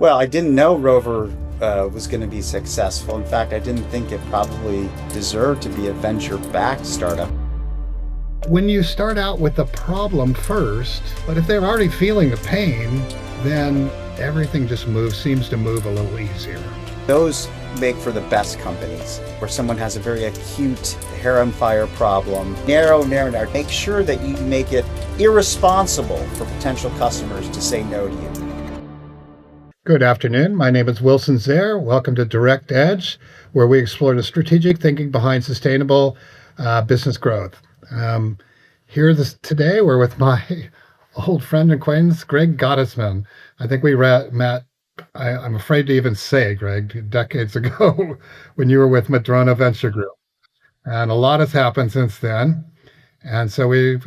Well, I didn't know Rover was going to be successful. In fact, I didn't think it probably deserved to be a venture-backed startup. When you start out with the problem first, but if they're already feeling the pain, then everything just seems to move a little easier. Those make for the best companies, where someone has a very acute hair on fire problem. Narrow. Make sure that you make it irresponsible for potential customers to say no to you. Good afternoon. My name is Wilson Zare. Welcome to Direct Edge, where we explore the strategic thinking behind sustainable business growth. Today, we're with my old friend and acquaintance, Greg Gottesman. I think we met, I'm afraid to even say, Greg, decades ago when you were with Madrona Venture Group. And a lot has happened since then. And so we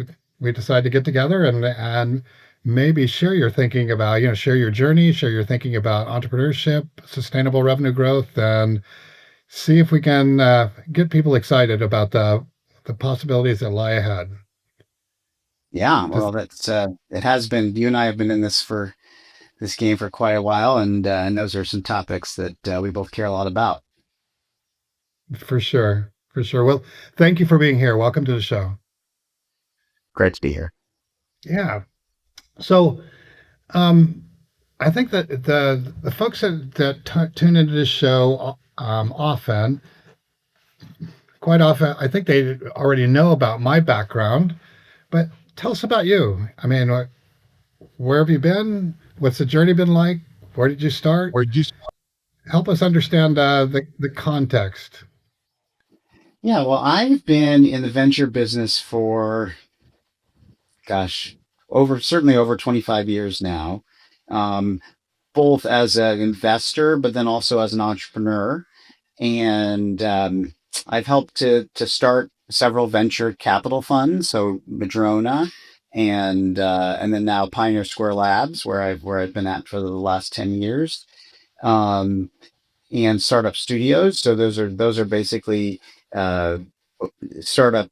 decided to get together and maybe share your thinking about, share your journey, share your thinking about entrepreneurship, sustainable revenue growth, and see if we can get people excited about the possibilities that lie ahead. Yeah, well, that's it has been. You and I have been in this game for quite a while, and those are some topics that we both care a lot about. For sure. Well, thank you for being here. Welcome to the show. Great to be here. Yeah. So, I think that the folks that tune into this show quite often, I think they already know about my background, but tell us about you. I mean, where have you been? What's the journey been like? Where did you start? Help us understand the context. Yeah, well, I've been in the venture business for, certainly over 25 years now, both as an investor, but then also as an entrepreneur. And I've helped to start several venture capital funds, so Madrona, and then now Pioneer Square Labs, where I've been at for the last 10 years, and startup studios. So those are basically startup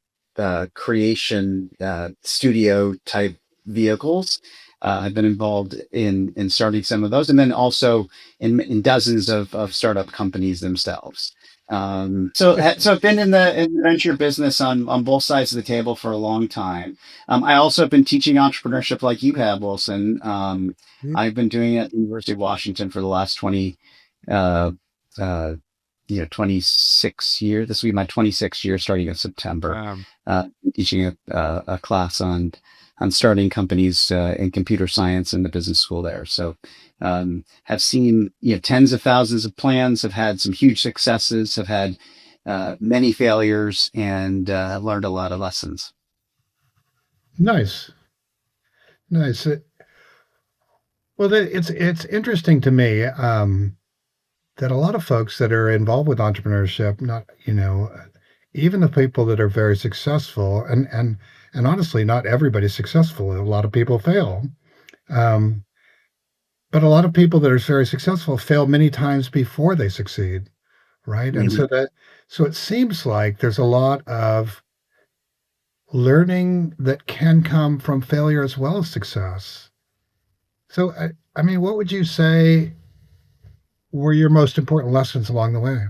creation studio type vehicles. I've been involved in starting some of those, and then also in dozens of startup companies themselves. So I've been in the venture business on both sides of the table for a long time. I also have been teaching entrepreneurship like you have, Wilson. I've been doing it at the University of Washington for the last 26 years. This will be my 26th year starting in September, teaching a class on starting companies in computer science in the business school there. So have seen tens of thousands of plans, have had some huge successes, have had many failures, and learned a lot of lessons. Nice. Well, it's interesting to me that a lot of folks that are involved with entrepreneurship, not even the people that are very successful, and honestly, not everybody's successful. A lot of people fail. But a lot of people that are very successful fail many times before they succeed, right? Mm-hmm. And so it seems like there's a lot of learning that can come from failure as well as success. So, I mean, what would you say were your most important lessons along the way?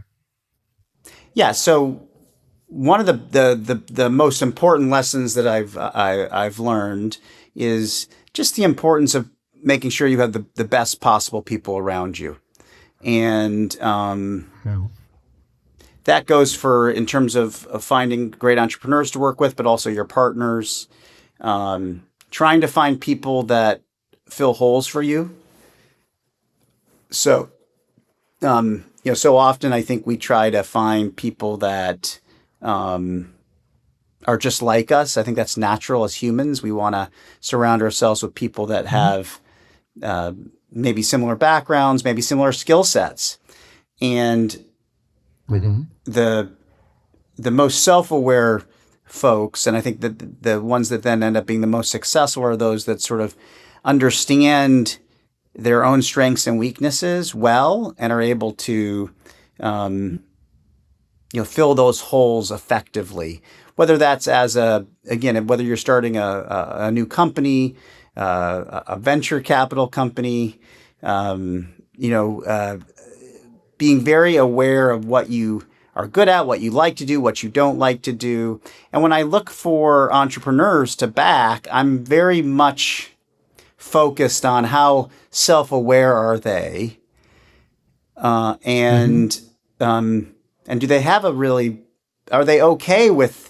Yeah, so one of the most important lessons that I've learned is just the importance of making sure you have the best possible people around you, and that goes in terms of finding great entrepreneurs to work with, but also your partners, trying to find people that fill holes for you. So so often I think we try to find people that are just like us. I think that's natural as humans. We want to surround ourselves with people that have maybe similar backgrounds, maybe similar skill sets. And the most self-aware folks, and I think that the ones that then end up being the most successful are those that sort of understand their own strengths and weaknesses well and are able to fill those holes effectively, whether that's whether you're starting a new company, a venture capital company, you know, being very aware of what you are good at, what you like to do, what you don't like to do. And when I look for entrepreneurs to back, I'm very much focused on how self-aware are they, Hmm. and do they have a really, are they okay with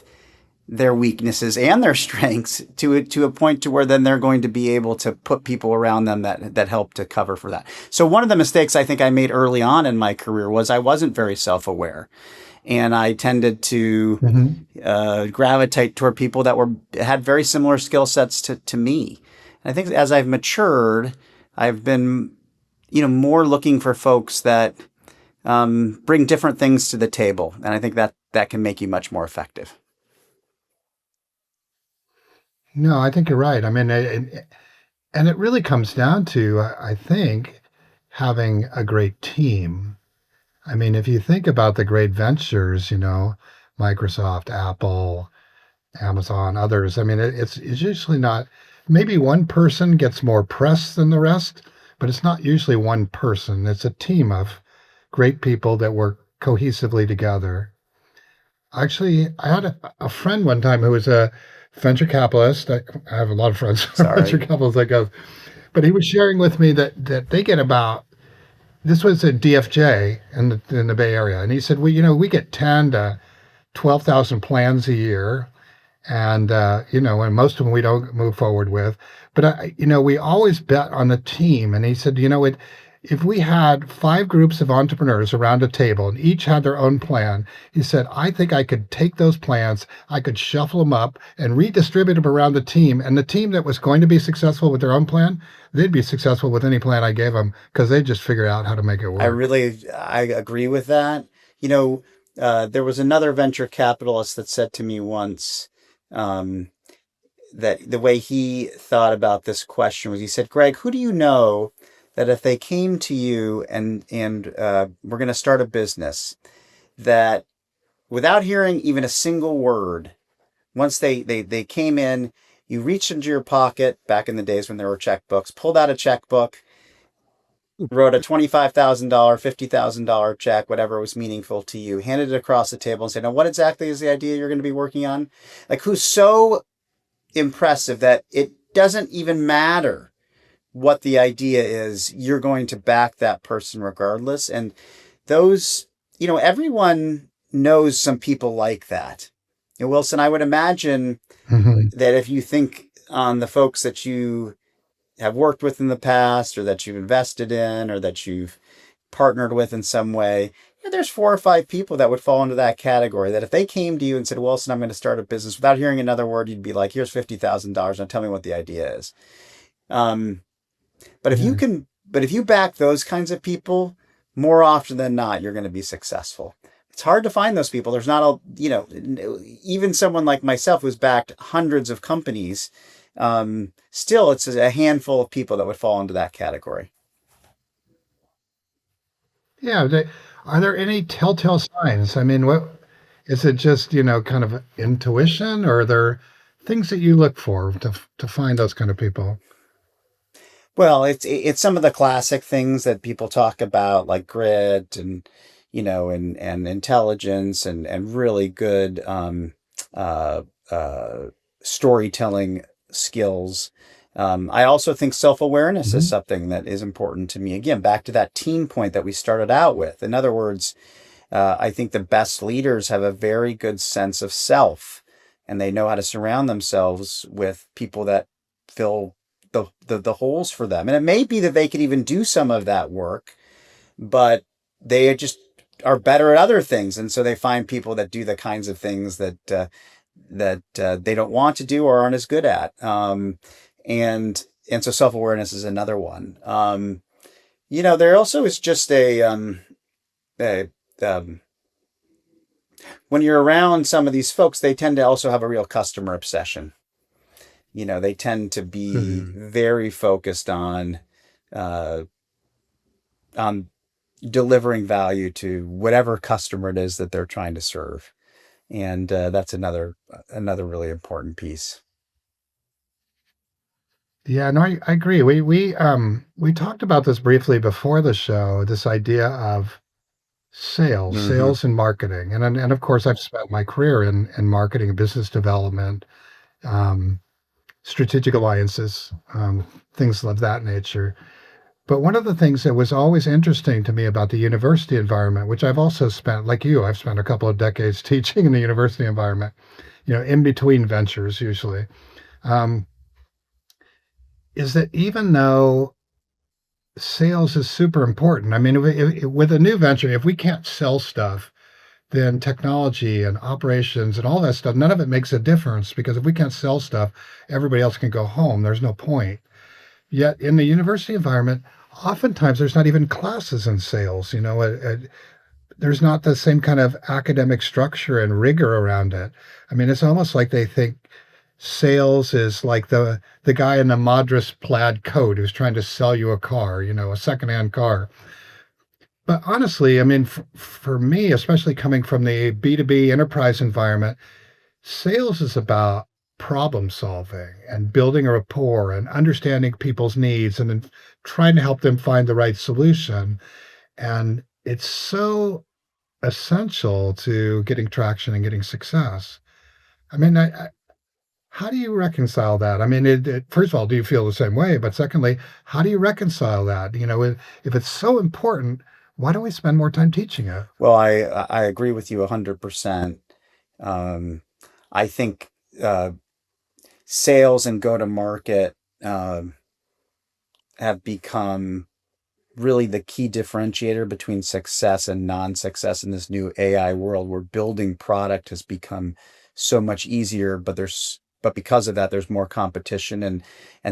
their weaknesses and their strengths to a point to where then they're going to be able to put people around them that help to cover for that. So one of the mistakes I think I made early on in my career was I wasn't very self-aware, and I tended to Hmm. gravitate toward people that were had very similar skill sets to me. And I think as I've matured, I've been more looking for folks that bring different things to the table, and I think that can make you much more effective. No, I think you're right. I mean, and it really comes down to, I think, having a great team. I mean, if you think about the great ventures, Microsoft, Apple, Amazon, others, I mean, it's usually not, maybe one person gets more press than the rest, but it's not usually one person. It's a team of great people that work cohesively together. Actually, I had a friend one time who was a venture capitalist. I have a lot of friends who are venture Sorry. capitalists, I guess. But he was sharing with me that they get about, this was at DFJ in the Bay Area, and he said, we get 10 to 12,000 plans a year, and most of them we don't move forward with. But we always bet on the team. And he said, if we had 5 groups of entrepreneurs around a table and each had their own plan, he said, I think I could take those plans, I could shuffle them up and redistribute them around the team. And the team that was going to be successful with their own plan, they'd be successful with any plan I gave them because they just figure out how to make it work. I agree with that. There was another venture capitalist that said to me once, um, that the way he thought about this question was, he said, Greg, who do you know that if they came to you and we're going to start a business, that without hearing even a single word, once they came in, you reached into your pocket back in the days when there were checkbooks, pulled out a checkbook, wrote a $25,000, $50,000 check, whatever was meaningful to you, handed it across the table and said, now what exactly is the idea you're going to be working on? Like, who's so impressive that it doesn't even matter what the idea is, you're going to back that person regardless. And those, everyone knows some people like that. Wilson, I would imagine Hmm. that if you think on the folks that you have worked with in the past, or that you've invested in, or that you've partnered with in some way, there's 4 or 5 people that would fall into that category. That if they came to you and said, Wilson, I'm going to start a business, without hearing another word, you'd be like, here's $50,000. Now tell me what the idea is. Um, but if you Yeah. can, but if you back those kinds of people, more often than not, you're going to be successful. It's hard to find those people. There's not even someone like myself who's backed hundreds of companies. Still, it's a handful of people that would fall into that category. Yeah. Are there any telltale signs? I mean, what is it, just, kind of intuition, or are there things that you look for to find those kind of people? Well, it's some of the classic things that people talk about, like grit and and intelligence and really good uh, uh, storytelling skills. I also think self-awareness is Hmm. something that is important to me. Again, back to that team point that we started out with. In other words, I think the best leaders have a very good sense of self, and they know how to surround themselves with people that fill the holes for them. And it may be that they could even do some of that work, but they just are better at other things, and so they find people that do the kinds of things that they don't want to do or aren't as good at. And so self awareness is another one. There also is just a when you're around some of these folks, they tend to also have a real customer obsession. They tend to be Hmm. very focused uh, on delivering value to whatever customer it is that they're trying to serve, and that's another really important piece. Yeah, no, I agree. We talked about this briefly before the show, this idea of Hmm. sales and marketing. And of course I've spent my career in marketing and business development, um, strategic alliances, things of that nature. But one of the things that was always interesting to me about the university environment, which I've also spent, like you, I've spent a couple of decades teaching in the university environment, in between ventures usually, um, is that even though sales is super important, I mean, with a new venture, if we can't sell stuff, then technology and operations and all that stuff, none of it makes a difference because if we can't sell stuff, everybody else can go home. There's no point. Yet in the university environment, oftentimes there's not even classes in sales. There's not the same kind of academic structure and rigor around it. I mean, it's almost like they think sales is like the guy in the Madras plaid coat who's trying to sell you a car, a secondhand car. But honestly, I mean, for me, especially coming from the B2B enterprise environment, sales is about problem solving and building a rapport and understanding people's needs and then trying to help them find the right solution. And it's so essential to getting traction and getting success. I mean, how do you reconcile that? I mean, first of all, do you feel the same way? But secondly, how do you reconcile that? If it's so important, why don't we spend more time teaching it? Well, I agree with you 100%. Um, I think sales and go to market have become really the key differentiator between success and non-success in this new AI world where building product has become so much easier, but because of that, there's more competition and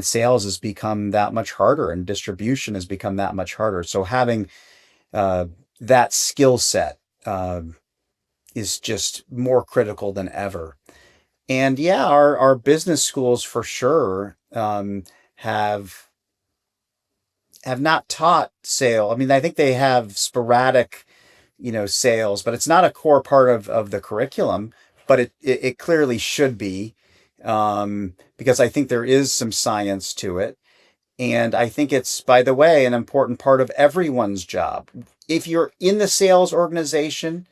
sales has become that much harder and distribution has become that much harder. So having uh, that skill set is just more critical than ever. And yeah, our business schools for sure have not taught sale. I mean, I think they have sporadic, sales, but it's not a core part of the curriculum. But it clearly should be, because I think there is some science to it. And I think it's, by the way, an important part of everyone's job. If you're in the sales organization,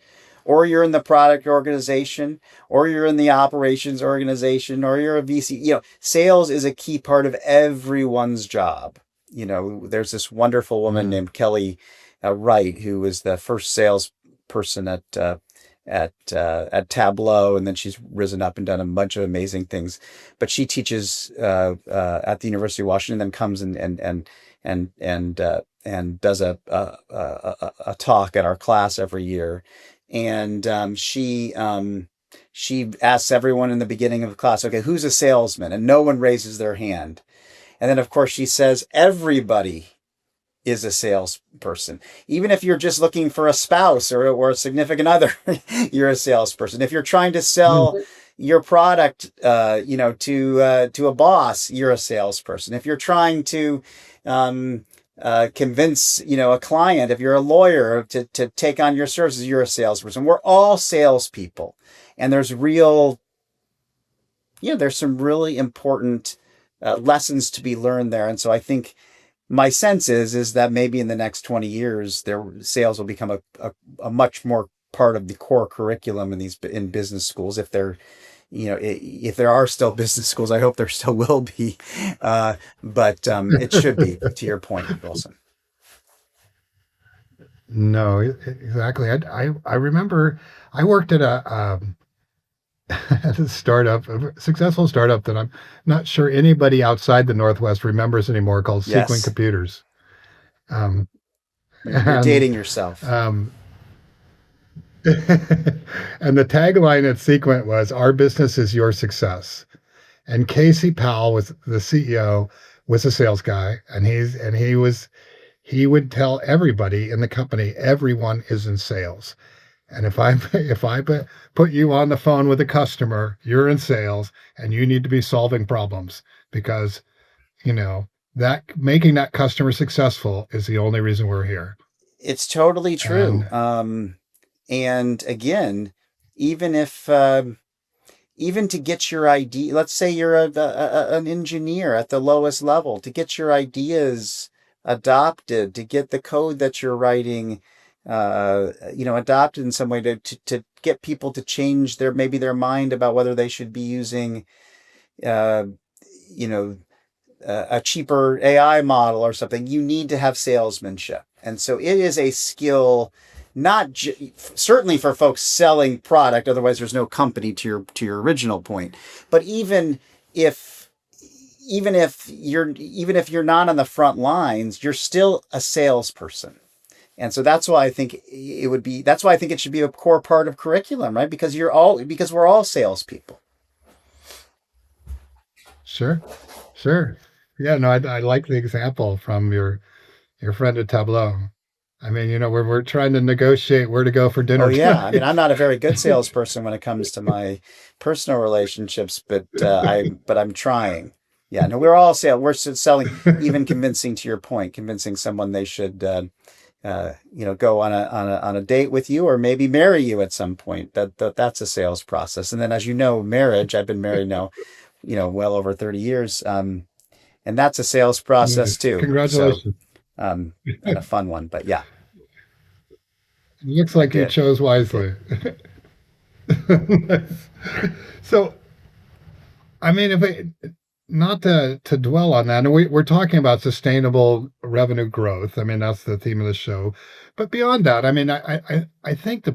or you're in the product organization, or you're in the operations organization, or you're a VC, sales is a key part of everyone's job. There's this wonderful woman Mm. named Kelly Wright, who was the first salesperson at Tableau, and then she's risen up and done a bunch of amazing things. But she teaches at the University of Washington, then comes and does a talk at our class every year, and she asks everyone in the beginning of the class, okay, who's a salesman? And no one raises their hand. And then, of course, she says, everybody is a salesperson. Even if you're just looking for a spouse or a significant other, you're a salesperson. If you're trying to Mm. sell your product, to a boss, you're a salesperson. If you're trying to convince, a client, if you're a lawyer to take on your services, you're a salesperson. We're all salespeople, and there's some really important lessons to be learned there. And so I think my sense is that maybe in the next 20 years, their sales will become a much more part of the core curriculum in business schools. If there are still business schools, I hope there still will be. But it should be, to your point, Wilson. No, exactly. I remember I worked at at a startup, a successful startup that I'm not sure anybody outside the Northwest remembers anymore, called Sequent Yes, Computers. Um, you're and dating yourself. um, and the tagline at Sequent was "Our business is your success." And Casey Powell was the CEO, was a sales guy, and he would tell everybody in the company, everyone is in sales. And if I put you on the phone with a customer, you're in sales and you need to be solving problems because, you know, that making that customer successful is the only reason we're here. It's totally true. And And again, even if even to get your idea, let's say you're an engineer at the lowest level, to get your ideas adopted, to get the code that you're writing, adopted in some way to get people to change maybe their mind about whether they should be using, uh, you know, a cheaper AI model or something. You need to have salesmanship. And so it is a skill, certainly for folks selling product. Otherwise, there's no company, to your original point. But if even if you're not on the front lines, you're still a salesperson. And so that's why I think that's why I think it should be a core part of curriculum, right? Because we're all salespeople. Sure, sure. Yeah, no, I like the example from your friend at Tableau. I mean, we're trying to negotiate where to go for Oh dinner yeah, I mean, tonight. I'm not a very good salesperson when it comes to my personal relationships, but I'm trying. Yeah, no, we're selling, even convincing, to your point, convincing someone they should go on a date with you, or maybe marry you at some point. That's a sales process. And then, as you know, marriage. I've been married now, well over 30 years, and that's a sales process Nice. too. So, Congratulations. and a fun one. But yeah, Looks I like you did. chose I did. wisely. Nice. So, I mean, if it, not to dwell on that, and we're talking about sustainable revenue growth. I mean, that's the theme of the show. But beyond that, I mean, I think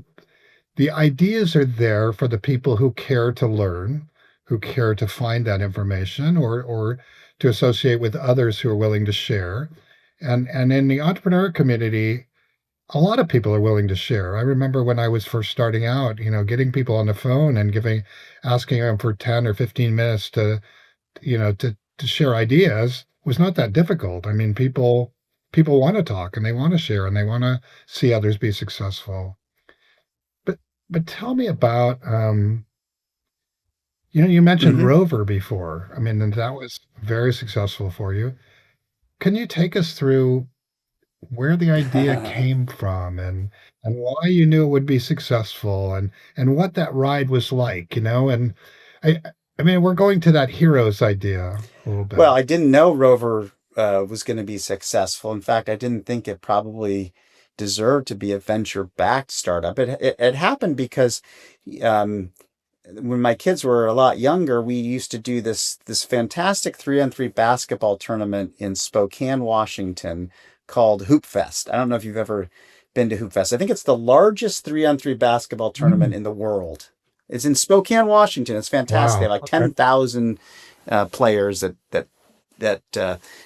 the ideas are there for the people who care to learn, who care to find that information, or to associate with others who are willing to share. And in the entrepreneur community, a lot of people are willing to share. I remember when I was first starting out, getting people on the phone and asking them for 10 or 15 minutes to share ideas was not that difficult. I mean, people want to talk and they want to share and they want to see others be successful. But but tell me about you mentioned Hmm. Rover before. I mean, and that was very successful for you. Can you take us through where the idea came from and why you knew it would be successful and what that ride was like, and I I mean we're going to that hero's idea a little bit. Well, I didn't know Rover was going to be successful. In fact, I didn't think it probably deserved to be a venture-backed startup. It happened because um, when my kids were a lot younger, we used to do this fantastic 3-on-3 basketball tournament in Spokane, Washington, called Hoop Fest. I don't know if you've ever been to Hoop Fest. I think it's the largest 3-on-3 basketball tournament Mm, in the world. It's in Spokane, Washington. It's fantastic. They have wow. like Okay. 10,000 players that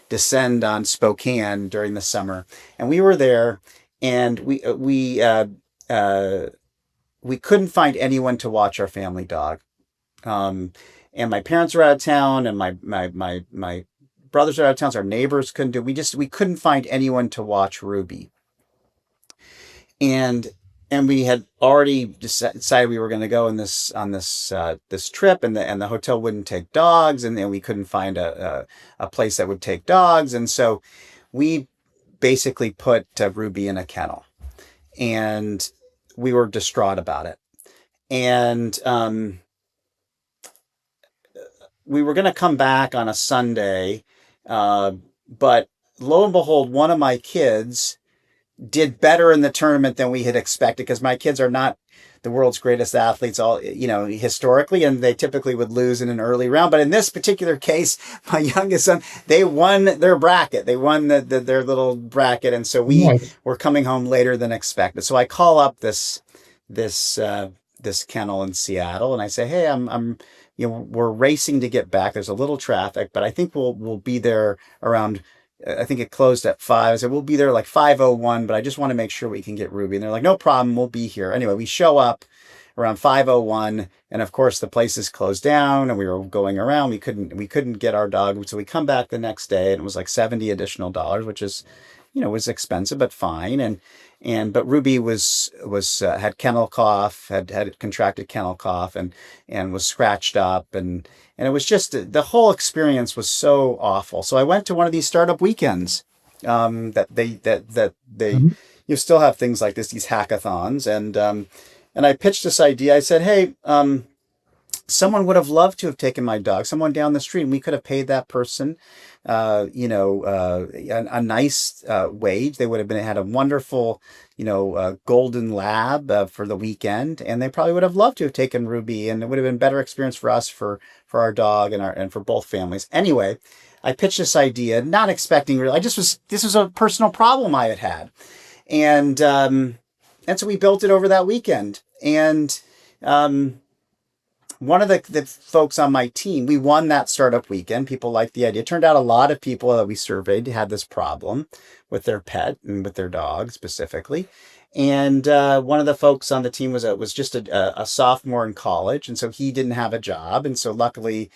descend on Spokane during the summer, and we were there, and uh, we couldn't find anyone to watch our family dog. Um, and my parents were out of town, and my brothers are out of town, so our neighbors couldn't do. We couldn't find anyone to watch Ruby, and we had already decided we were going to go this trip, and the hotel wouldn't take dogs, and then we couldn't find a place that would take dogs, and so we basically put Ruby in a kennel, and we were distraught about it, and we were going to come back on a Sunday, uh, but lo and behold, one of my kids did better in the tournament than we had expected, because my kids are not the world's greatest athletes, all historically, and they typically would lose in an early round. But in this particular case, my youngest son, they won their bracket. They won their little bracket, and so we Nice. were coming home later than expected. So I call up this this kennel in Seattle, and I say, "Hey, I'm we're racing to get back. There's a little traffic, but I think we'll be there around. I think it closed at 5. I said we'll be there like 5:01, but I just want to make sure we can get Ruby." And they're like, "No problem, we'll be here." Anyway, we show up around 5:01, and of course the place is closed down, and we were going around. We couldn't get our dog, so we come back the next day, and it was like 70 additional dollars, which is was expensive but fine. But Ruby was had kennel cough, had contracted kennel cough, and was scratched up, and it was just, the whole experience was so awful. So I went to one of these startup weekends, that they Mhm. you still have things like this, these hackathons, and I pitched this idea. I said, "Hey, someone would have loved to have taken my dog, someone down the street, and we could have paid that person, a nice wage. They would have been had a wonderful, golden lab for the weekend, and they probably would have loved to have taken Ruby, and it would have been a better experience for us, for our dog, and for both families. Anyway, I pitched this idea, not expecting really. This was a personal problem I had had, and so we built it over that weekend, and. One of the folks on my team, we won that startup weekend. People liked the idea. It turned out a lot of people that we surveyed had this problem with their pet and with their dog specifically. And one of the folks on the team was just a sophomore in college, and so he didn't have a job. And so luckily,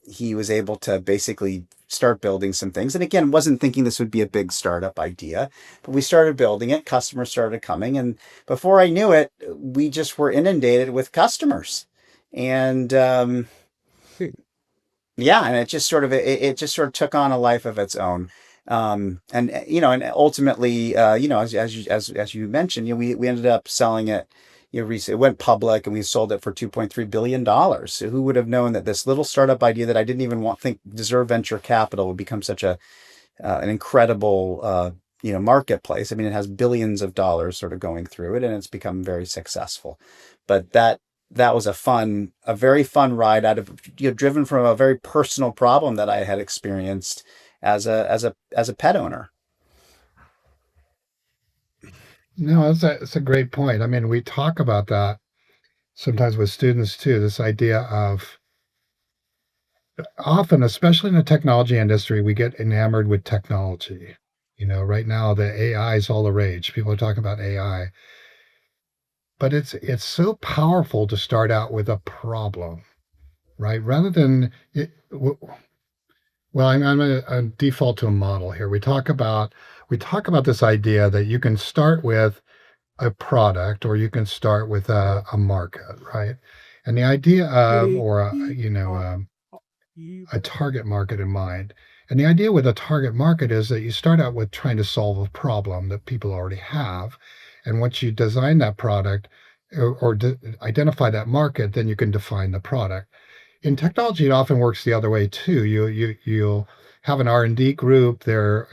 he was able to basically start building some things. And again, wasn't thinking this would be a big startup idea, but we started building it. Customers started coming, and before I knew it, we just were inundated with customers. And yeah, and it just sort of took on a life of its own. And ultimately, as you mentioned, we ended up selling it. It went public, and we sold it for $2.3 billion. So who would have known that this little startup idea that I didn't even think deserved venture capital would become such an incredible marketplace. I mean, it has billions of dollars sort of going through it, and it's become very successful. But that was a very fun ride out of, driven from a very personal problem that I had experienced as a pet owner. No, it's a great point. I mean, we talk about that sometimes with students too, this idea of often, especially in the technology industry, we get enamored with technology. Right now the AI is all the rage. People are talking about AI, but it's so powerful to start out with a problem, right? Rather than well, I'm going to default to a model here. We talk about this idea that you can start with a product or you can start with a market, right? And the idea of or a target market in mind. And the idea with a target market is that you start out with trying to solve a problem that people already have. And once you design that product or identify that market, then you can define the product. In technology, it often works the other way too. You'll have an R&D group. They're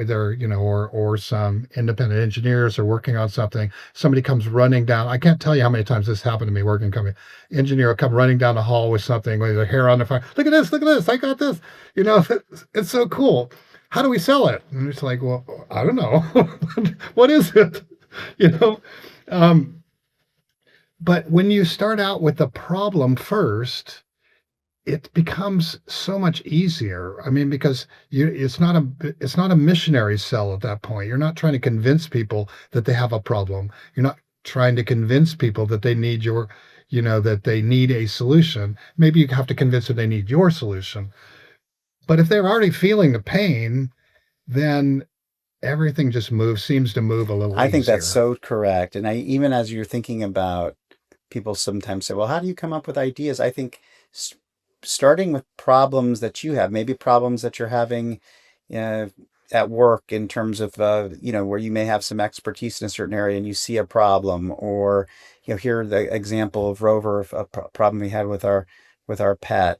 or some independent engineers are working on something. Somebody comes running down. I can't tell you how many times this happened to me working company. Engineer will come running down the hall with something with their hair on their fire. Look at this! Look at this! I got this! It's so cool. How do we sell it? And it's like, well, I don't know. What is it? You know. Um, but when you start out with the problem first, it becomes so much easier. I mean, because it's not a missionary cell at that point. You're not trying to convince people that they have a problem. You're not trying to convince people that they need that they need a solution. Maybe you have to convince them they need your solution. But if they're already feeling the pain, then everything just seems to move a little I think that's easier. so correct. And even as you're thinking about, people sometimes say, well, how do you come up with ideas? I think starting with problems that you have, maybe problems that you're having uh, at work in terms of, where you may have some expertise in a certain area and you see a problem, or, here the example of Rover, of a problem we had with our pet.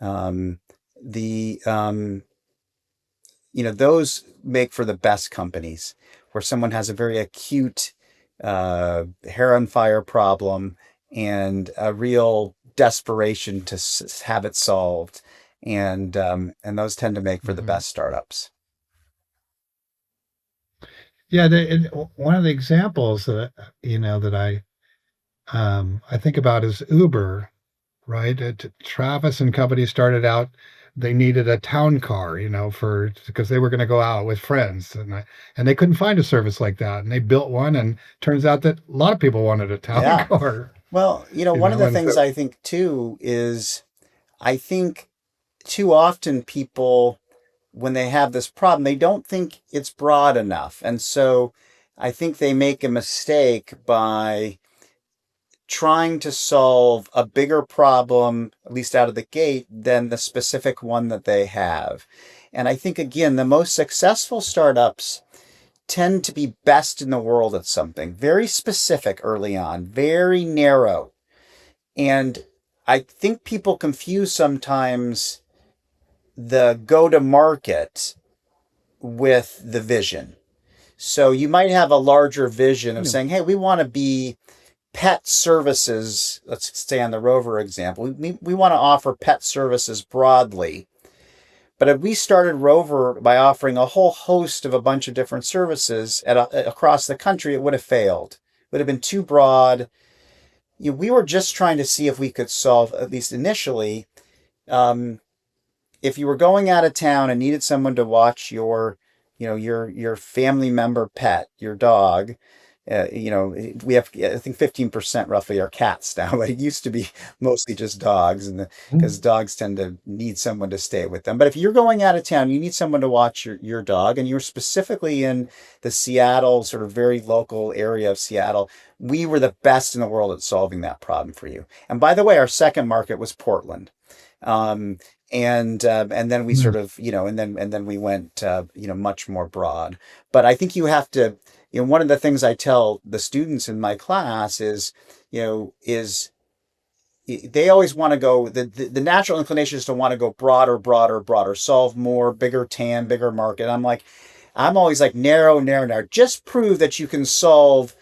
Um, the, those make for the best companies where someone has a very acute hair on fire problem and a real desperation to have it solved, and those tend to make for the Mhm. best startups. Yeah, one of the examples that I think about is Uber, right? Travis and company started out. They needed a town car, for because they were going to go out with friends, and they couldn't find a service like that, and they built one, and turns out that a lot of people wanted a town Yeah. car, Well, one of the and things so I think too is, I think too often people, when they have this problem, they don't think it's broad enough, and so I think they make a mistake by trying to solve a bigger problem, at least out of the gate, than the specific one that they have. And I think, again, the most successful startups tend to be best in the world at something very specific early on, very narrow. And I think people confuse sometimes the go to market with the vision. So you might have a larger vision of No. saying, hey, we want to be pet services. Let's stay on the Rover example. We want to offer pet services broadly. But if we started Rover by offering a whole host of a bunch of different services across the country, it would have failed. It would have been too broad. We were just trying to see if we could solve, at least initially, um, if you were going out of town and needed someone to watch your family member pet, your dog. We have, I think, 15% roughly are cats now, but it used to be mostly just dogs, and because Mm. dogs tend to need someone to stay with them. But if you're going out of town, you need someone to watch your dog, and you're specifically in the Seattle, sort of very local area of Seattle, we were the best in the world at solving that problem for you. And by the way, our second market was Portland. Um, and then we Mm. sort of, and then we went, much more broad. But I think you have to, one of the things I tell the students in my class is, is they always want to go, the natural inclination is to want to go broader, broader, broader, solve more, bigger TAM, bigger market. I'm always like narrow, narrow, narrow. Just prove that you can solve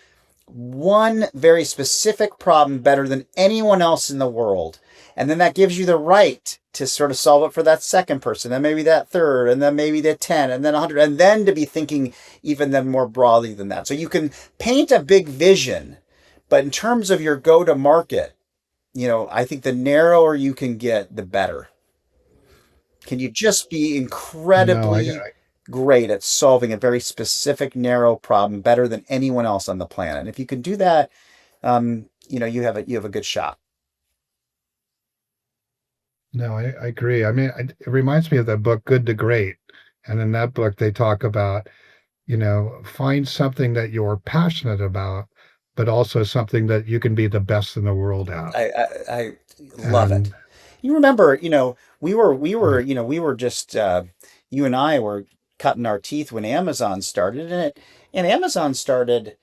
one very specific problem better than anyone else in the world. And then that gives you the right to sort of solve it for that second person, and maybe that third, and then maybe the 10, and then 100, and then to be thinking even then more broadly than that. So you can paint a big vision, but in terms of your go to market, I think the narrower you can get, the better. Can you just be No, incredibly great at solving a very specific, narrow problem better than anyone else on the planet? And if you can do that, you have a good shot. no, I agree. I mean, it reminds me of the book Good to Great. And in that book, they talk about, find something that you're passionate about, but also something that you can be the best in the world at. I love it. And You remember, we were, yeah, just you and I were cutting our teeth when Amazon started, and Amazon started.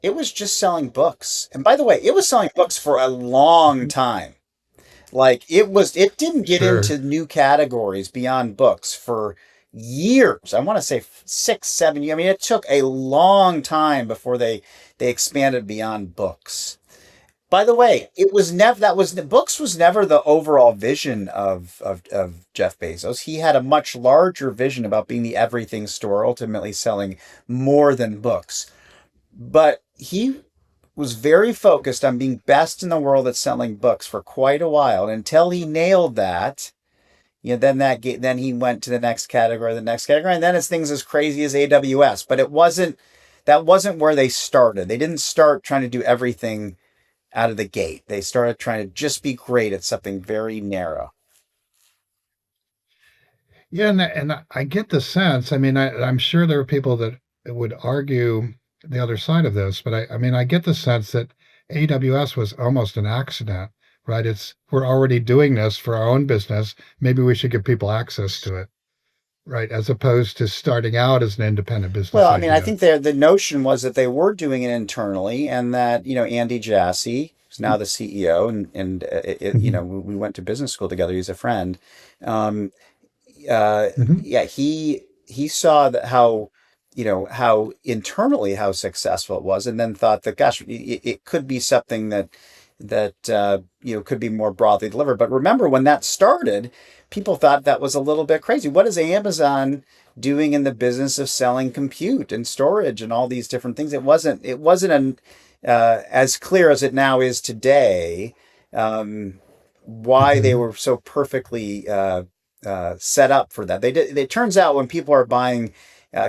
It was just selling books, and by the way, it was selling books for a long time. Like it didn't get sure. into new categories beyond books for years. I want to say 6, 7 years. I mean, it took a long time before they expanded beyond books. By the way, it was never that was books was never the overall vision of Jeff Bezos. He had a much larger vision about being the everything store, ultimately selling more than books. But he was very focused on being best in the world at selling books for quite a while. And until he nailed that, then he went to the next category, and then it's things as crazy as AWS. But that wasn't where they started. They didn't start trying to do everything out of the gate. They started trying to just be great at something very narrow. Yeah, and I get the sense. I mean, I'm sure there are people that would argue the other side of this, but I mean, I get the sense that AWS was almost an accident, right? It's we're already doing this for our own business. Maybe we should give people access to it, right? As opposed to starting out as an independent Well, business I mean, I idea. think the notion was that they were doing it internally, and that Andy Jassy, who's now the CEO, and we went to business school together. He's a friend. Um, Hmm. yeah, he saw that how internally how successful it was, and then thought that, gosh, it could be something that could be more broadly delivered. But remember, when that started, people thought that was a little bit crazy. What is Amazon doing in the business of selling compute and storage and all these different things? It wasn't as clear as it now is today, why they Hmm. were so perfectly set up for that. They did. It turns out when people are buying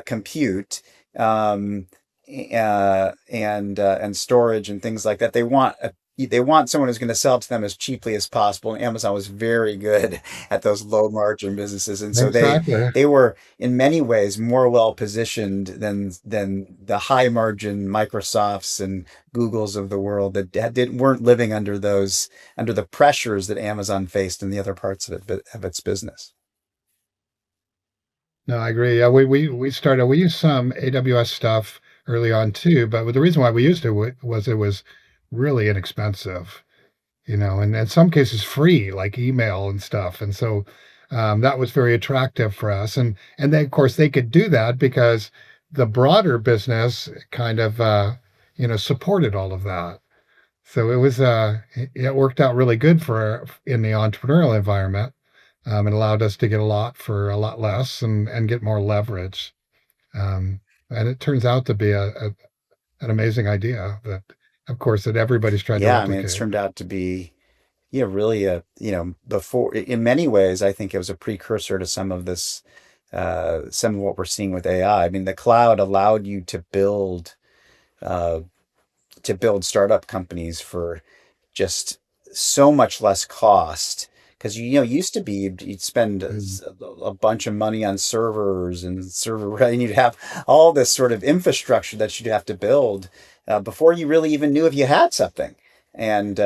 compute, um, and storage and things like that, they want someone who's going to sell it to them as cheaply as possible. And Amazon was very good at those low margin businesses, and so they Exactly. they were in many ways more well positioned than the high margin Microsofts and Googles of the world that weren't living under the pressures that Amazon faced in the other parts of its business. No, I agree. Yeah, we used some AWS stuff early on too, but the reason why we used it was it was really inexpensive. and in some cases free, like email and stuff. And so that was very attractive for us. And then, of course, they could do that because the broader business kind of, supported all of that. So it worked out really good for in the entrepreneurial environment. It allowed us to get a lot for a lot less and get more leverage. Um, and it turns out to be an amazing idea that, of course, that everybody's tried to Yeah, I mean, it's replicate. turned out to be, yeah, really before, in many ways, I think it was a precursor to some of this, some of what we're seeing with AI. I mean, the cloud allowed you uh, to build startup companies for just so much less cost. Because used to be you'd spend Mm. a bunch of money on servers and server, and you'd have all this sort of infrastructure that you'd have to build before you really even knew if you had something. And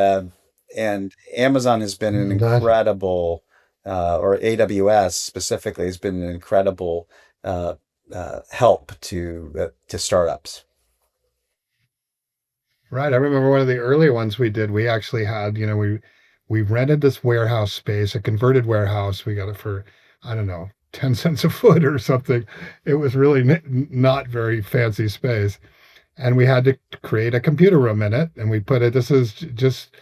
Amazon has been an That incredible, or AWS specifically has been an incredible uh, help to startups. Right. I remember one of the early ones we did. We actually had, we rented this warehouse space, a converted warehouse. We got it for, I don't know, 10 cents a foot or something. It was really not very fancy space. And we had to create a computer room in it. And we put it, this is just,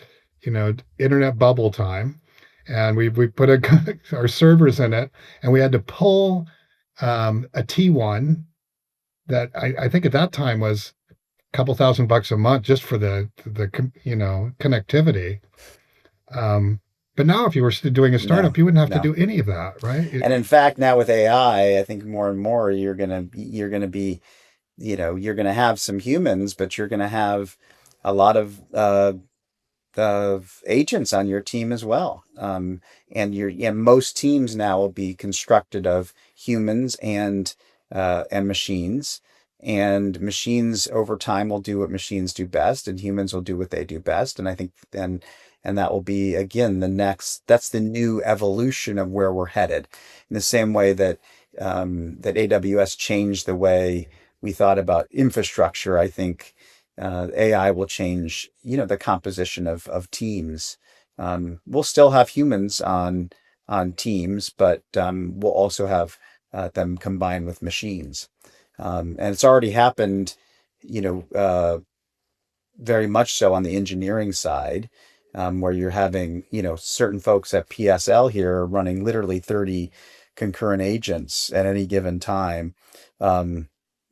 internet bubble time. And we put our servers in it, and we had to pull a T1 that I think at that time was couple $1,000 a month just for the connectivity. But now, if you were doing a No, startup, you wouldn't have to no. do any of that, right? And in fact, now with AI, I think more and more you're gonna be, you're gonna have some humans, but you're gonna have a lot of agents on your team as well. And most teams now will be constructed of humans and machines. And machines over time will do what machines do best, and humans will do what they do best. And I think then, and that will be again that's the new evolution of where we're headed. In the same way that AWS changed the way we thought about infrastructure, I think AI will change, the composition of teams. We'll still have humans on teams, but we'll also have them combined with machines. And it's already happened, you know, uh, very much so on the engineering side, where you're having, certain folks at PSL here are running literally 30 concurrent agents at any given time. Um,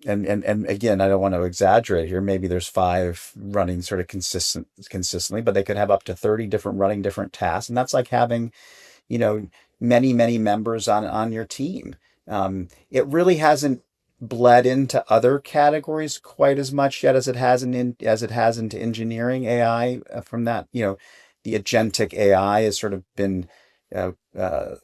and again, I don't want to exaggerate here. Maybe there's five running sort of consistently, but they could have up to 30 different running different tasks. And that's like having, you know, many members on your team. It really hasn't bled into other categories quite as much yet as it has into engineering AI. From that, the agentic AI has sort of been uh, uh,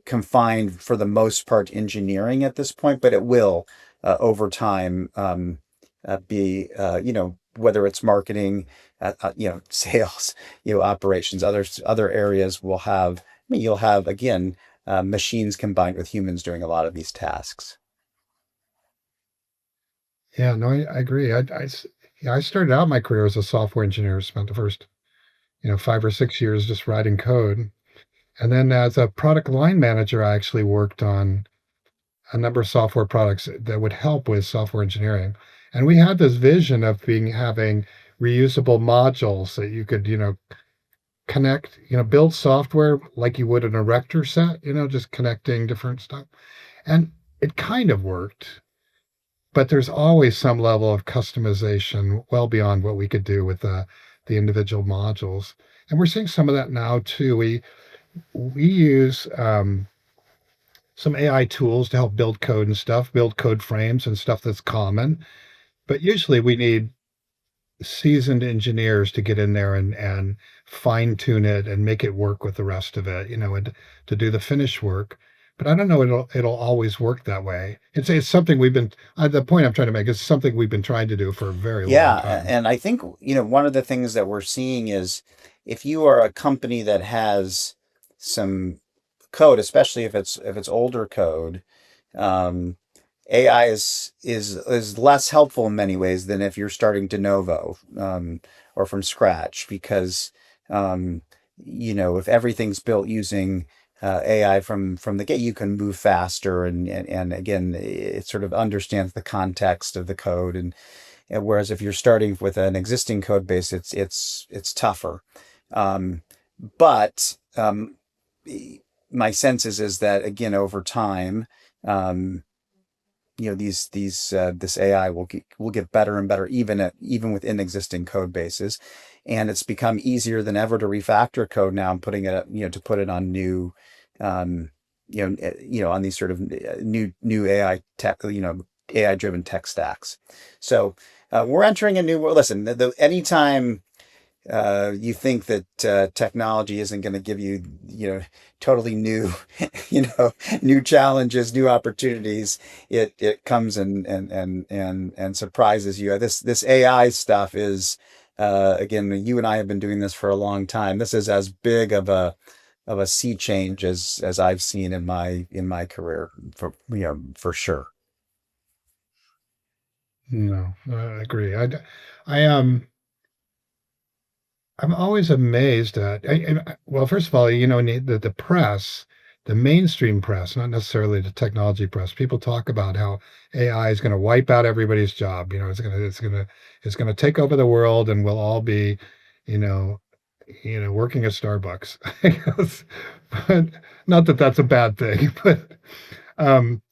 confined for the most part engineering at this point, but it will over time be whether it's marketing, sales, operations, other areas will have. I mean, you'll have again machines combined with humans doing a lot of these tasks. Yeah, no, I agree. Yeah, I started out my career as a software engineer, spent the first, 5 or 6 years just writing code. And then as a product line manager, I actually worked on a number of software products that would help with software engineering. And we had this vision of having reusable modules that you could, connect, build software like you would an erector set, just connecting different stuff. And it kind of worked, but there's always some level of customization well beyond what we could do with the individual modules. And we're seeing some of that now too. We use some AI tools to help build code and stuff, build code frames and stuff that's common. But usually we need seasoned engineers to get in there and fine tune it and make it work with the rest of it, and to do the finish work. But I don't know it'll always work that way. It's something we've been the point I'm trying to make is something we've been trying to do for a very long Yeah, time. and I think, one of the things that we're seeing is if you are a company that has some code, especially if it's older code, um, AI is less helpful in many ways than if you're starting de novo, or from scratch, because Um, if everything's built using AI from the get, you can move faster, and again, it sort of understands the context of the code, and whereas if you're starting with an existing code base, it's tougher. Um, but my sense is that again over time, um, this AI will get better and better even within existing code bases, and it's become easier than ever to refactor code now and putting it to put it on new um, on these sort of new AI tech, AI driven tech stacks. So we're entering a new world. Listen, anytime you think that technology isn't going to give you, totally new, new challenges, new opportunities. It comes and surprises you. This AI stuff is, again, you and I have been doing this for a long time. This is as big of a sea change as I've seen in my career, for sure. No, I agree. I I'm always amazed at, well, first of all, the press, the mainstream press, not necessarily the technology press. People talk about how AI is going to wipe out everybody's job. It's going to take over the world, and we'll all be, you know, working at Starbucks. I guess. But not that that's a bad thing, um,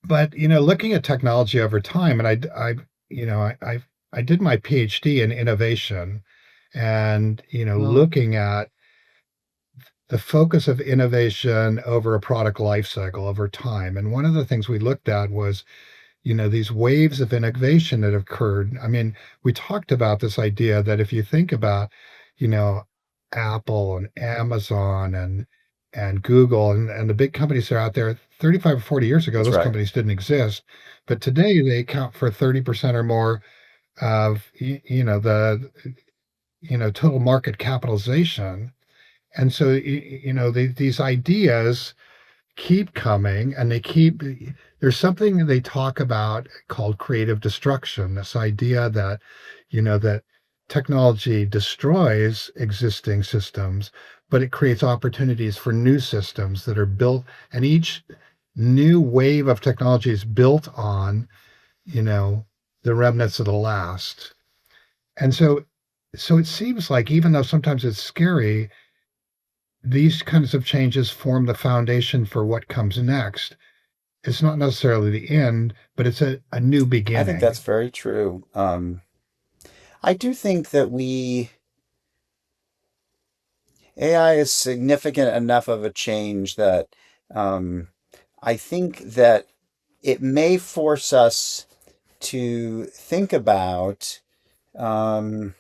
looking at technology over time, and I did my PhD in innovation, and looking at the focus of innovation over a product life cycle over time. And one of the things we looked at was, these waves of innovation that occurred. I mean, we talked about this idea that if you think about, you know, Apple and Amazon and Google and the big companies that are out there, 35 or 40 years ago, That's those right. companies didn't exist. But today they account for 30% or more of the total market capitalization. And so these ideas keep coming, and there's something they talk about called creative destruction, this idea that that technology destroys existing systems, but it creates opportunities for new systems that are built, and each new wave of technology is built on you know the remnants of the last. And so it seems like, even though sometimes it's scary, these kinds of changes form the foundation for what comes next. It's not necessarily the end, but it's a new I think that's beginning. very true. I do think that AI is significant enough of a change that um, I think that it may force us to think about um,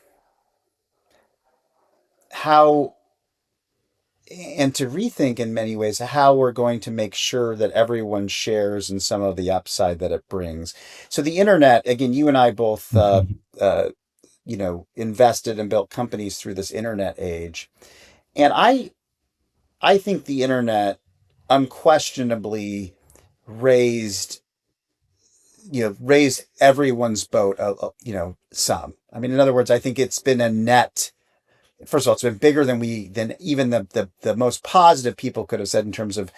how and to rethink in many ways how we're going to make sure that everyone shares in some of the upside that it brings. So the internet, again, you and I both, Mhm. uh, invested and built companies through this internet age, and I think the internet unquestionably raised raised everyone's boat, some. I mean, in other words, I think it's been a net. First of all, it's been bigger than even the most positive people could have said in terms of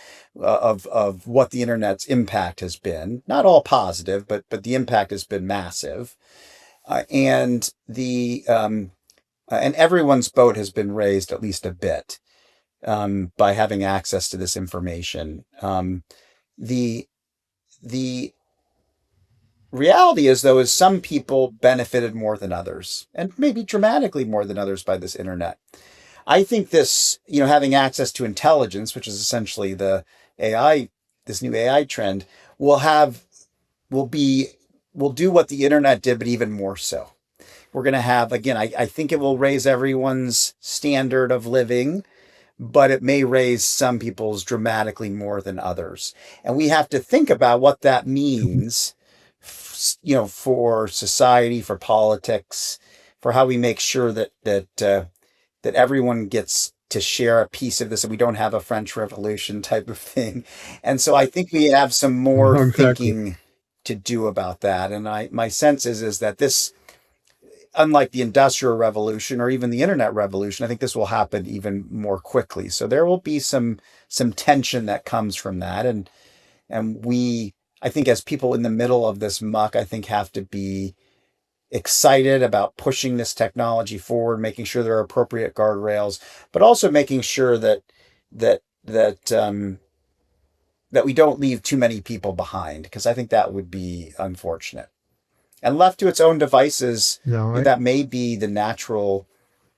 what the internet's impact has been. Not all positive, but the impact has been massive, and everyone's boat has been raised at least a bit by having access to this information. The the reality is, though, is some people benefited more than others, and maybe dramatically more than others by this internet. I think this, having access to intelligence, which is essentially the AI, this new AI trend, will have, will be, will do what the internet did, but even more so. We're going to have, again, I think it will raise everyone's standard of living, but it may raise some people's dramatically more than others. And we have to think about what that means, for society, for politics, for how we make sure that everyone gets to share a piece of this, and we don't have a French Revolution type of thing. And so I think we have some more Exactly. thinking to do about that. And my sense is that this unlike the industrial revolution or even the internet revolution, I think this will happen even more quickly. So there will be some tension that comes from that, and we, I think, as people in the middle of this muck, I think have to be excited about pushing this technology forward, making sure there are appropriate guardrails, but also making sure that we don't leave too many people behind, because I think that would be unfortunate. And left to its own devices, No, that may be the natural,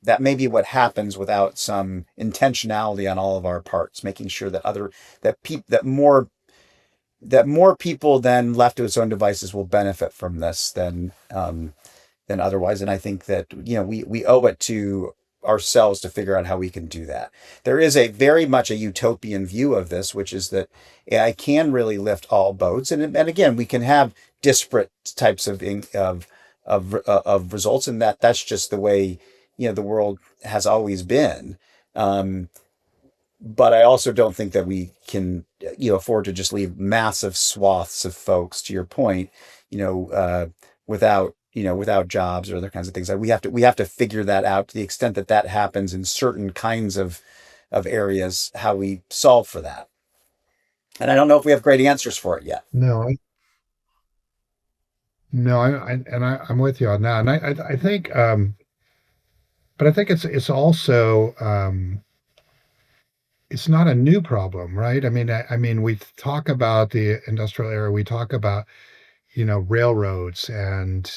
that may be what happens without some intentionality on all of our parts, making sure that that more people than left to its own devices will benefit from this than otherwise. And I think that, we owe it to ourselves to figure out how we can do that. There is a very much a utopian view of this, which is that AI can really lift all boats. And again, we can have disparate types of results, and that's just the way, the world has always been. But I also don't think that we can, afford to just leave massive swaths of folks, to your point, without jobs or other kinds of things. We have to figure that out, to the extent that that happens in certain kinds of areas, how we solve for that. And I don't know if we have great answers for it yet. no, no, I'm with you on that, and I think, but I think it's also, it's not a new problem, right? I mean, we talk about the industrial era, we talk about, railroads and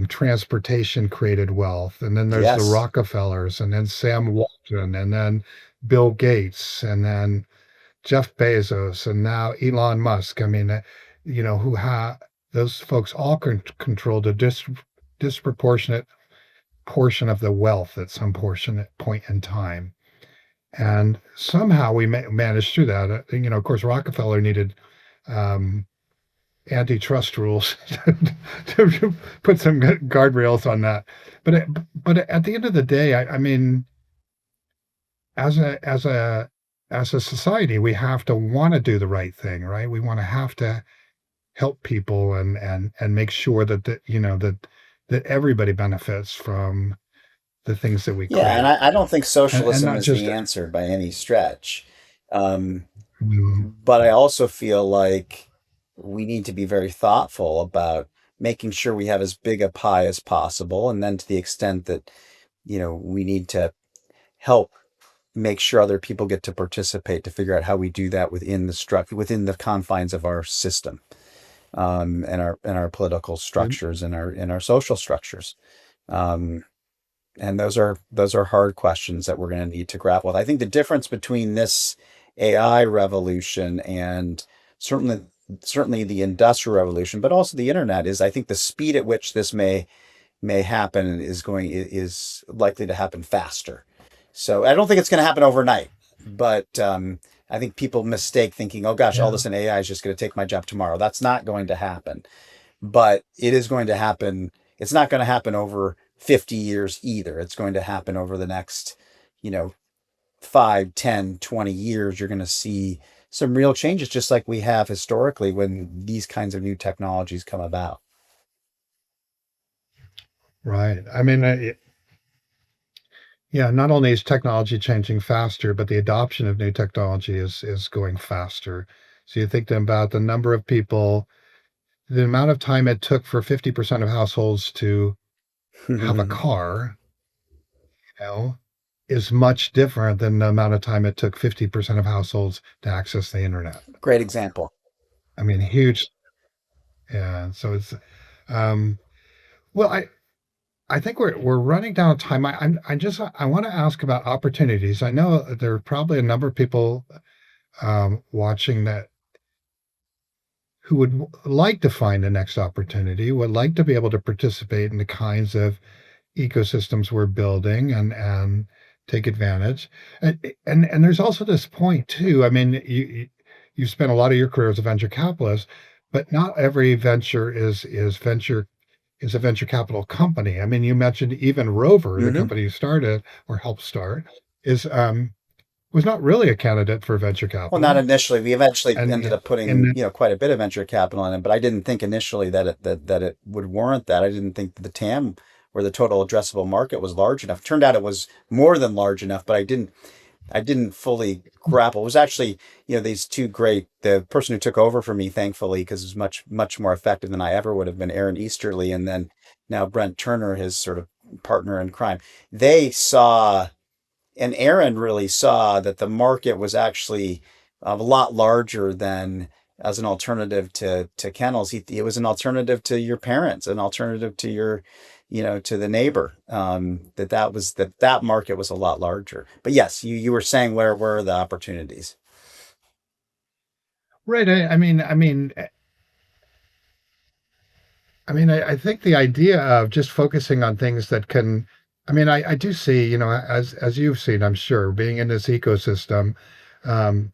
transportation created wealth, and then there's the Yes. Rockefellers, and then Sam Walton, and then Bill Gates, and then Jeff Bezos, and now Elon Musk. I mean, who have those folks all controlled a disproportionate portion of the wealth at some portion point in time. And somehow we managed through that. Of course, Rockefeller needed um, antitrust rules to put some guardrails on that. But at the end of the day, I mean, as a society, we have to want to do the right thing, right? We want to have to help people and make sure that everybody benefits from the things that we Yeah, and create, I don't think and socialism not is just the answer by any stretch. Um, mm, but I also feel like we need to be very thoughtful about making sure we have as big a pie as possible. And then, to the extent that, we need to help make sure other people get to participate, to figure out how we do that within the confines of our system, and our political structures, and our social structures. Um, and those are hard questions that we're going to need to grapple with. I think the difference between this AI revolution and certainly certainly the industrial revolution, but also the internet, is, I think, the speed at which this may happen is likely to happen faster. So I don't think it's going to happen overnight, but I think people mistake thinking, oh gosh, all yeah, this in AI is just going to take my job tomorrow. That's not going to happen, but it is going to happen. It's not going to happen over 50 years either. It's going to happen over the next, you know, 5, 10, 20 years. You're going to see some real changes, just like we have historically when these kinds of new technologies come about. right. I mean, yeah, not only is technology changing faster, but the adoption of new technology is going faster. So you think then about the number of people, the amount of time it took for 50% of households to have a car, you know, is much different than the amount of time it took 50% of households to access the internet. Great example. I mean, huge. Yeah. So um, well, I think we're running down time. I want to ask about opportunities. I know there are probably a number of people watching that who would like to find the next opportunity, would like to be able to participate in the kinds of ecosystems we're building and take advantage. And there's also this point too. I mean, you spent a lot of your career as a venture capitalist, but not every venture is a venture capital company. I mean, you mentioned even Rover, the Hmm. company you started or helped start, is was not really a candidate for venture Well, not capital, initially. We eventually ended and up putting, and quite a bit of venture capital in it, but I didn't think initially that it would warrant that. I didn't think that the TAM where the total addressable market was large enough. Turned out it was more than large enough, but I didn't fully grapple. It was actually, these two great, the person who took over for me, thankfully, because it was much, much more effective than I ever would have been, Aaron Easterly, and then now Brent Turner, his sort of partner in crime. They saw, and Aaron really saw that the market was actually a lot larger than as an alternative to kennels. It was an alternative to your parents, an alternative to your, to the neighbor. That market was a lot larger. But yes, you were saying where were the opportunities? Right. I think the idea of just focusing on things that can, I do see, as you've seen, I'm sure, being in this ecosystem, um,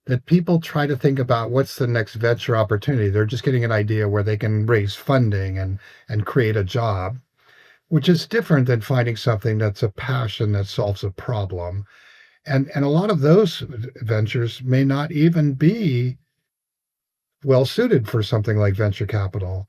that people try to think about what's the next venture opportunity. They're just getting an idea where they can raise funding and create a job, which is different than finding something that's a passion that solves a problem. And a lot of those ventures may not even be well suited for something like venture capital,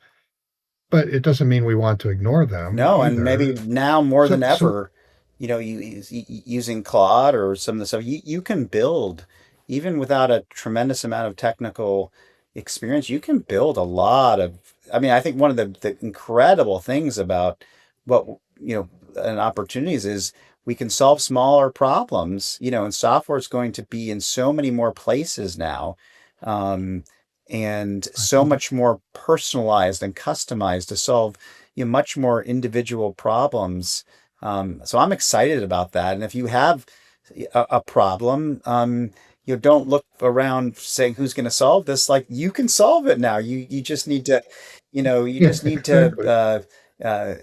but it doesn't mean we want to ignore them No, and maybe either. now more than So ever, using Claude or some of the stuff, you can build, even without a tremendous amount of technical experience, you can build a lot of, I mean, I think one of the incredible things about what, and opportunities is we can solve smaller problems, and software is going to be in so many more places now. Um, and I so think much more personalized and customized to solve much more individual problems. So I'm excited about that. And if you have a problem, you don't look around saying who's going to solve this. Like you can solve it now. You just need to, you yeah, just need to exactly. uh,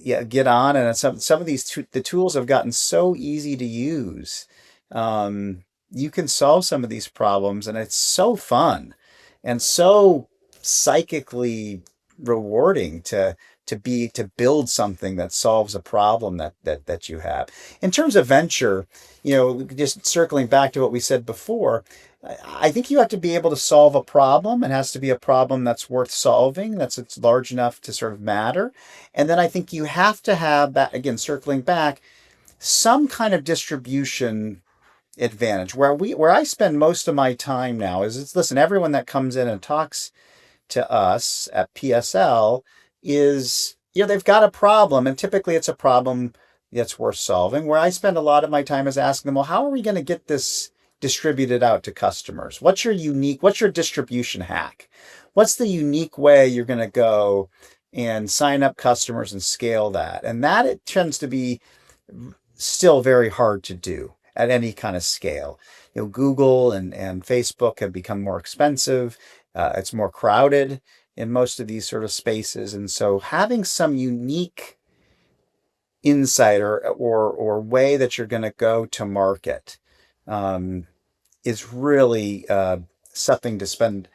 yeah, get on. And some of these the tools have gotten so easy to use. You can solve some of these problems, and it's so fun and so psychically rewarding to build something that solves a problem that you have. In terms of venture, just circling back to what we said before, I think you have to be able to solve a problem. It has to be a problem that's worth solving, that's it's large enough to sort of matter. And then I think you have to have that, again, circling back, some kind of distribution advantage. Where I spend most of my time now is it's listen, everyone that comes in and talks to us at PSL is, they've got a problem, and typically it's a problem that's worth solving. Where I spend a lot of my time is asking them, well, how are we going to get this distributed out to customers? What's your distribution hack? What's the unique way you're going to go and sign up customers and scale that? And that it tends to be still very hard to do at any kind of scale. Google and Facebook have become more expensive. It's more crowded in most of these sort of spaces. And so having some unique insight or way that you're going to go to market um, is really something to spend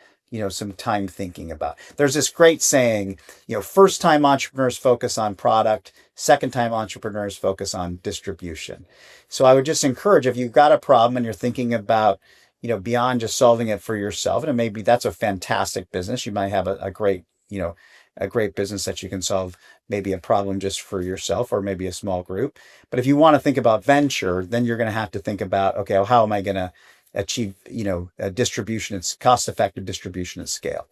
some time thinking about. There's this great saying, first time entrepreneurs focus on product, second time entrepreneurs focus on distribution. So I would just encourage, if you've got a problem and you're thinking about beyond just solving it for yourself, and maybe that's a fantastic business, you might have a great a great business that you can solve maybe a problem just for yourself or maybe a small group. But if you want to think about venture, then you're going to have to think about, okay, well, how am I going to achieve, a distribution, it's cost effective distribution at scale.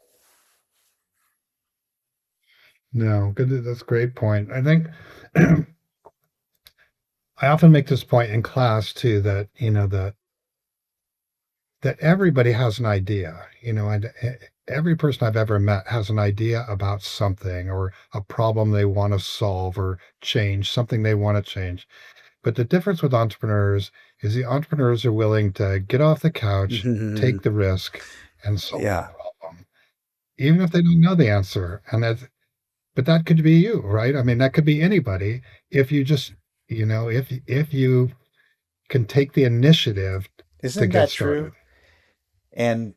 No, good. That's a great point. I think I often make this point in class too that that everybody has an idea, and every person I've ever met has an idea about something or a problem they want to solve or change, something they want to change. But the difference with entrepreneurs is the entrepreneurs are willing to get off the couch, take the risk, and solve Yeah. the problem, even if they don't know the answer. But that could be you, right? I mean, that could be anybody if you just, if you can take the initiative to Isn't get that started. true? And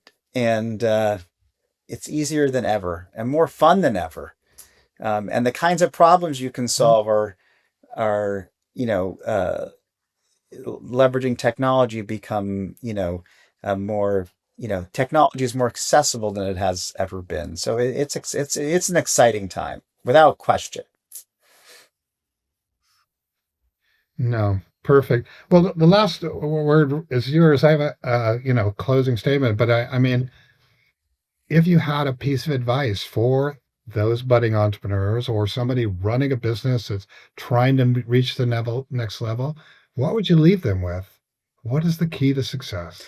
it's easier than ever and more fun than ever. And the kinds of problems you can Yeah. solve are leveraging technology become more technology is more accessible than it has ever been. So it's an exciting time without question. No, perfect. Well, the last word is yours. I have a closing statement, but I mean, if you had a piece of advice for those budding entrepreneurs or somebody running a business that's trying to reach the next level, what would you leave them with? What is the key to success?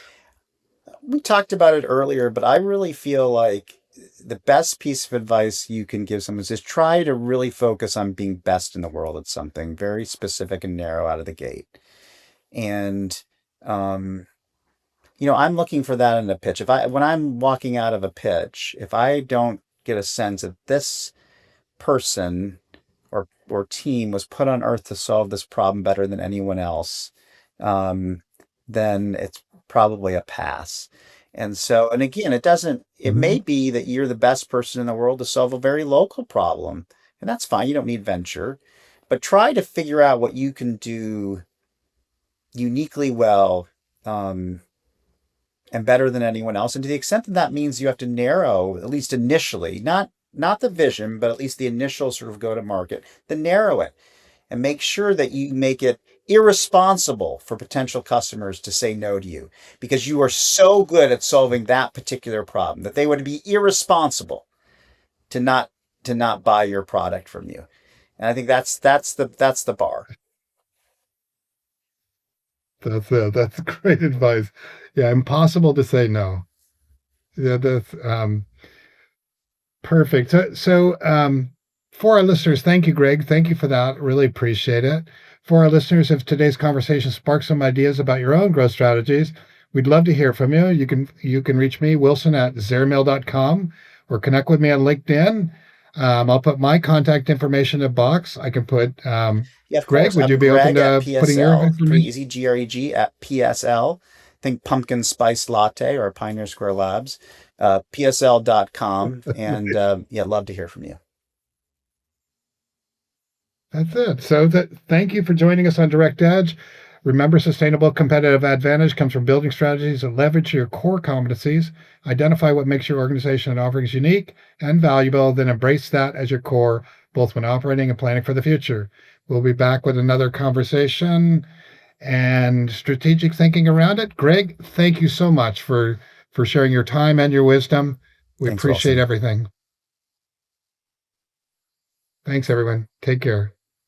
We talked about it earlier, but I really feel like the best piece of advice you can give someone is just try to really focus on being best in the world at something very specific and narrow out of the gate. And um, I'm looking for that in a pitch. When I'm walking out of a pitch, if I don't get a sense of this person or team was put on earth to solve this problem better than anyone else, um, then it's probably a pass. And so, and again, it may Mhm. be that you're the best person in the world to solve a very local problem, and that's fine. You don't need venture, but try to figure out what you can do uniquely well, um, and better than anyone else. And to the extent that that means you have to narrow, at least initially, not the vision, but at least the initial sort of go to market, then narrow it and make sure that you make it irresponsible for potential customers to say no to you because you are so good at solving that particular problem that they would be irresponsible to not buy your product from you. And I think that's the bar. That's great advice. Yeah, impossible to say no. Yeah, that's perfect. For our listeners, thank you, Greg. Thank you for that. Really appreciate it. For our listeners, if today's conversation sparks some ideas about your own growth strategies, we'd love to hear from you. You can reach me, Wilson at zermail.com, or connect with me on LinkedIn. I'll put my contact information in a box. I can put Yeah, of Greg, course. would I'm you be open Greg at to putting your PSL. Pretty information? easy. GREG at PSL. Think pumpkin spice latte or Pioneer Square Labs. PSL.com. And yeah, love to hear from you. That's it. Thank you for joining us on Direct Edge. Remember, sustainable competitive advantage comes from building strategies that leverage your core competencies, identify what makes your organization and offerings unique and valuable, then embrace that as your core, both when operating and planning for the future. We'll be back with another conversation and strategic thinking around it. Greg, thank you so much for sharing your time and your wisdom. We Thanks, appreciate Wilson. everything. Thanks, everyone. Take care.